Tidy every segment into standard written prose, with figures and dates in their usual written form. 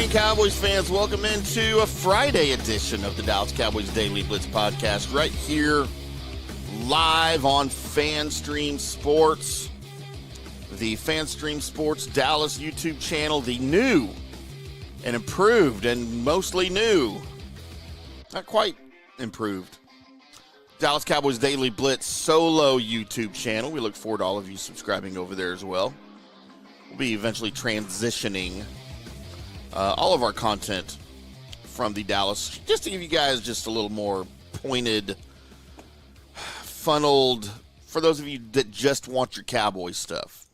morning, Cowboys fans. Welcome into a Friday edition of the Dallas Cowboys Daily Blitz podcast right here live on FanStream Sports, the FanStream Sports Dallas YouTube channel, the new and improved and mostly new, not quite improved, Dallas Cowboys Daily Blitz solo YouTube channel. We look forward to all of you subscribing over there as well. We'll be eventually transitioning all of our content from the Dallas, just to give you guys just a little more pointed, funneled, for those of you that just want your Cowboys stuff.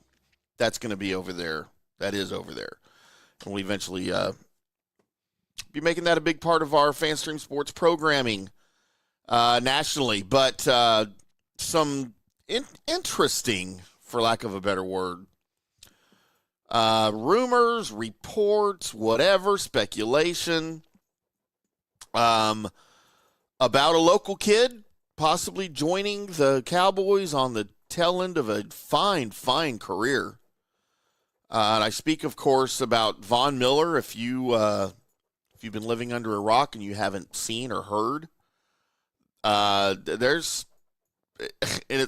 That's going to be over there. That is over there. And we'll eventually be making that a big part of our FanStream Sports programming nationally. But some interesting, for lack of a better word, rumors, reports, whatever, speculation about a local kid possibly joining the Cowboys on the tail end of a fine career. And I speak, of course, about Von Miller. If you've been living under a rock and you haven't seen or heard, and it's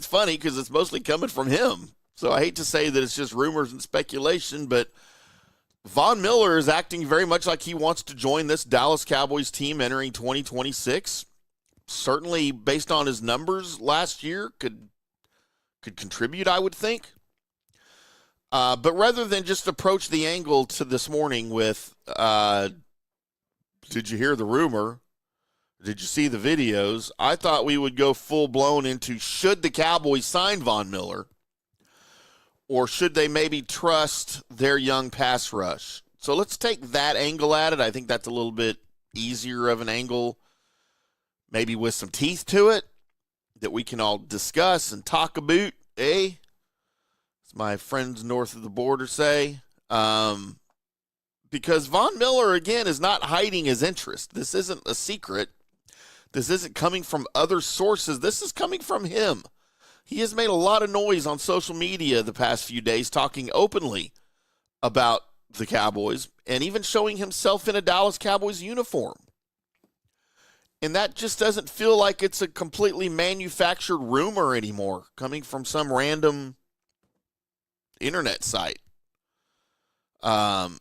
funny because it's mostly coming from him. So I hate to say that it's just rumors and speculation, but Von Miller is acting very much like he wants to join this Dallas Cowboys team entering 2026. Certainly, based on his numbers last year, could contribute, I would think. But rather than just approach the angle to this morning with, did you hear the rumor? Did you see the videos? I thought we would go full-blown into, should the Cowboys sign Von Miller? Or should they maybe trust their young pass rush? So let's take that angle at it. I think that's a little bit easier of an angle, maybe with some teeth to it, that we can all discuss and talk about, eh? As my friends north of the border say. Because Von Miller, again, is not hiding his interest. This isn't a secret. This isn't coming from other sources. This is coming from him. He has made a lot of noise on social media the past few days, talking openly about the Cowboys and even showing himself in a Dallas Cowboys uniform. And that just doesn't feel like it's a completely manufactured rumor anymore, coming from some random internet site. Von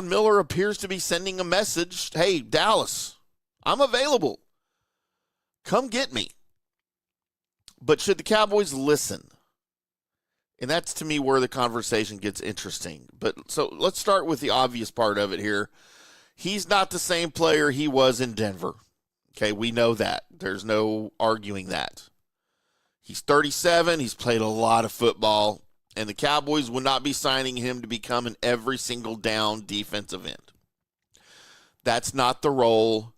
Miller appears to be sending a message, hey, Dallas, I'm available. Come get me. But should the Cowboys listen? And that's, to me, where the conversation gets interesting. But so let's start with the obvious part of it here. He's not the same player he was in Denver. Okay, we know that. There's no arguing that. He's 37. He's played a lot of football. And the Cowboys would not be signing him to become an every single down defensive end. That's not the role.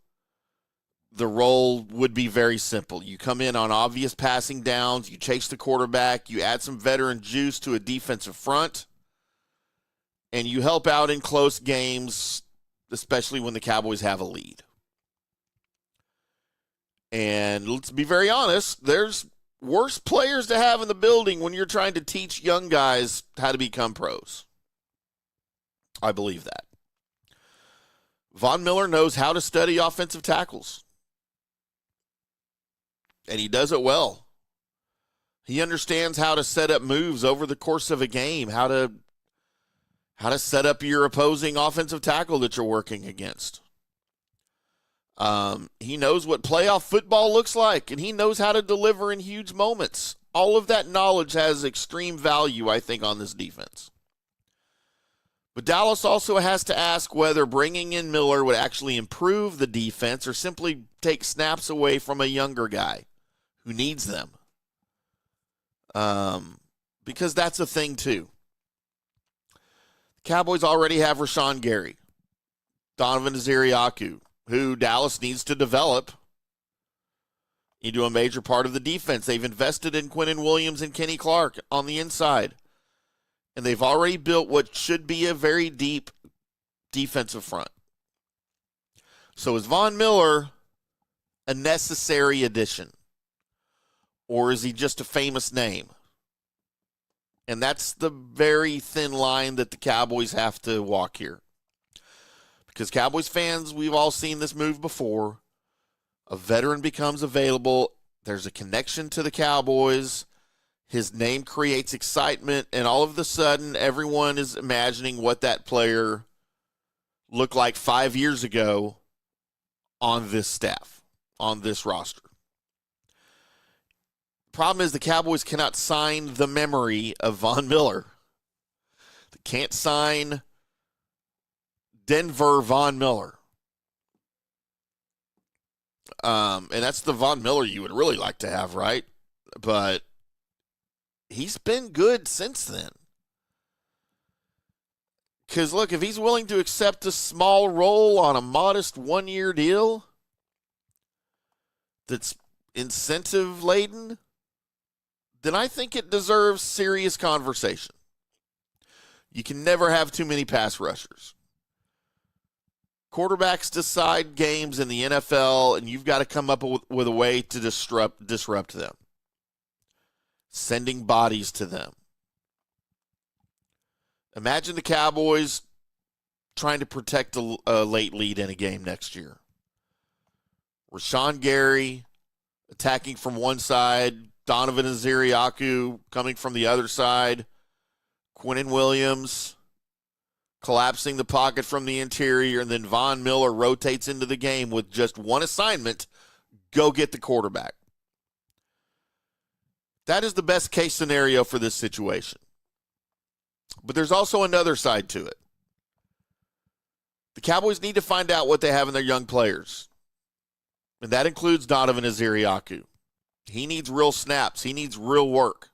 The role would be very simple. You come in on obvious passing downs, you chase the quarterback, you add some veteran juice to a defensive front, and you help out in close games, especially when the Cowboys have a lead. And let's be very honest, there's worse players to have in the building when you're trying to teach young guys how to become pros. I believe that. Von Miller knows how to study offensive tackles. And he does it well. He understands how to set up moves over the course of a game, how to set up your opposing offensive tackle that you're working against. He knows what playoff football looks like, and he knows how to deliver in huge moments. All of that knowledge has extreme value, I think, on this defense. But Dallas also has to ask whether bringing in Miller would actually improve the defense or simply take snaps away from a younger guy who needs them. Because that's a thing, too. The Cowboys already have Rashan Gary, Donovan Ezeiruaku, who Dallas needs to develop into a major part of the defense. They've invested in Quinnen Williams and Kenny Clark on the inside. And they've already built what should be a very deep defensive front. So is Von Miller a necessary addition? Or is he just a famous name? And that's the very thin line that the Cowboys have to walk here. because Cowboys fans, we've all seen this move before. A veteran becomes available. There's a connection to the Cowboys. His name creates excitement, and all of a sudden, everyone is imagining what that player looked like 5 years ago on this staff, on this roster. Problem is the Cowboys cannot sign the memory of Von Miller. They can't sign Denver Von Miller. And that's the Von Miller you would really like to have, right? But he's been good since then. Because, look, if he's willing to accept a small role on a modest one-year deal that's incentive-laden, then I think it deserves serious conversation. You can never have too many pass rushers. Quarterbacks decide games in the NFL, and you've got to come up with a way to disrupt them. Sending bodies to them. Imagine the Cowboys trying to protect a late lead in a game next year. Rashan Gary attacking from one side, Donovan Ezeiruaku coming from the other side, Quinnen Williams collapsing the pocket from the interior, and then Von Miller rotates into the game with just one assignment, go get the quarterback. That is the best case scenario for this situation. But there's also another side to it. The Cowboys need to find out what they have in their young players. And that includes Donovan Ezeiruaku. He needs real snaps. He needs real work.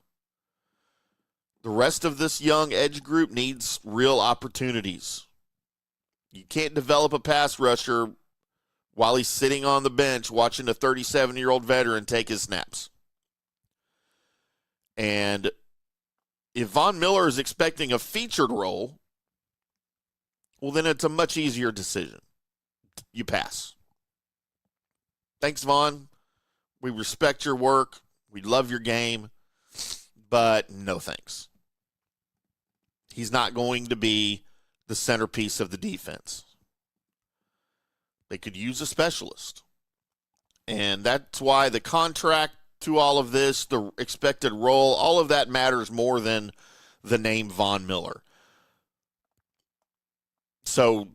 The rest of this young edge group needs real opportunities. You can't develop a pass rusher while he's sitting on the bench watching a 37-year-old veteran take his snaps. And if Von Miller is expecting a featured role, well, then it's a much easier decision. You pass. Thanks, Von. We respect your work. We love your game. But no thanks. He's not going to be the centerpiece of the defense. They could use a specialist. And that's why the contract to all of this, the expected role, all of that matters more than the name Von Miller. So,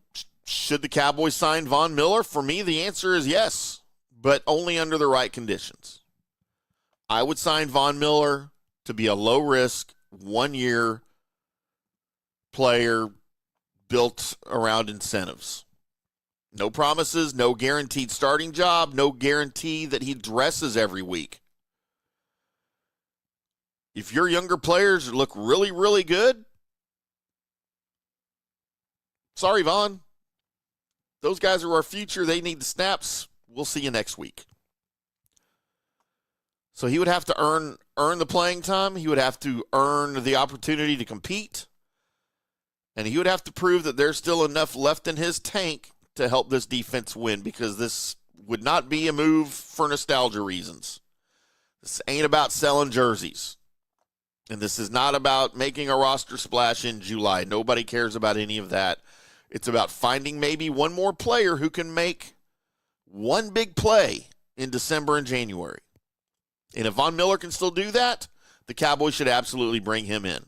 should the Cowboys sign Von Miller? For me, the answer is yes, but only under the right conditions. I would sign Von Miller to be a low-risk, one-year player built around incentives. No promises, no guaranteed starting job, no guarantee that he dresses every week. If your younger players look really, really good, sorry, Von. Those guys are our future. They need the snaps. We'll see you next week. So he would have to earn the playing time. He would have to earn the opportunity to compete. And he would have to prove that there's still enough left in his tank to help this defense win, because this would not be a move for nostalgia reasons. This ain't about selling jerseys. And this is not about making a roster splash in July. Nobody cares about any of that. It's about finding maybe one more player who can make one big play in December and January. And if Von Miller can still do that, the Cowboys should absolutely bring him in.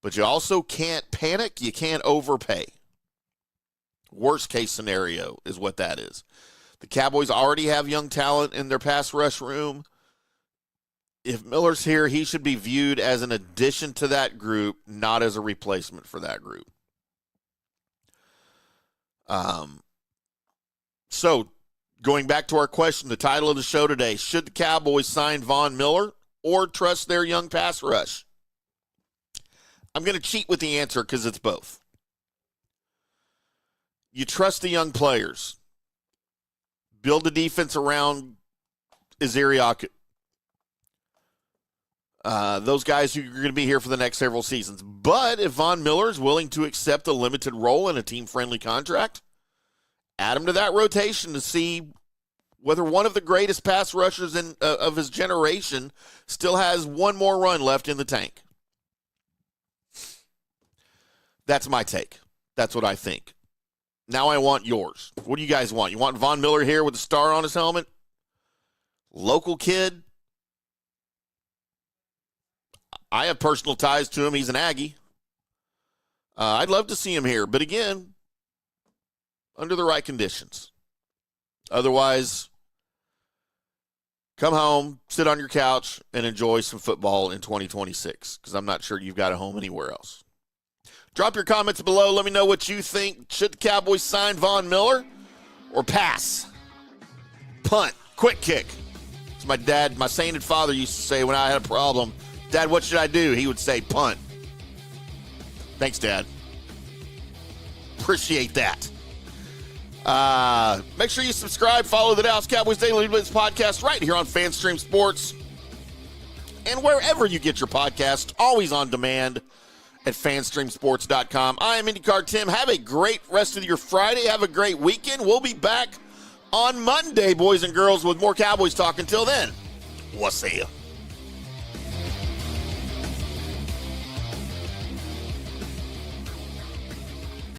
But you also can't panic. You can't overpay. Worst case scenario is what that is. The Cowboys already have young talent in their pass rush room. If Miller's here, he should be viewed as an addition to that group, not as a replacement for that group. So, going back to our question, the title of the show today, should the Cowboys sign Von Miller or trust their young pass rush? I'm going to cheat with the answer because it's both. You trust the young players. Build the defense around Ezeiruaku. Those guys who are going to be here for the next several seasons. But if Von Miller is willing to accept a limited role in a team-friendly contract, add him to that rotation to see whether one of the greatest pass rushers of his generation still has one more run left in the tank. That's my take. That's what I think. Now I want yours. What do you guys want? You want Von Miller here with a star on his helmet? Local kid? I have personal ties to him. He's an Aggie. I'd love to see him here, but again, under the right conditions. Otherwise, come home, sit on your couch, and enjoy some football in 2026, because I'm not sure you've got a home anywhere else. Drop your comments below. Let me know what you think. Should the Cowboys sign Von Miller or pass? Punt. Quick kick. As my dad, my sainted father used to say when I had a problem, Dad, what should I do? He would say punt. Thanks, Dad. Appreciate that. Make sure you subscribe. Follow the Dallas Cowboys Daily Blitz podcast right here on FanStream Sports. And wherever you get your podcast, always on demand at fanstreamsports.com. I am IndyCarTim. Have a great rest of your Friday. Have a great weekend. We'll be back on Monday, boys and girls, with more Cowboys talk. Until then, we'll see you.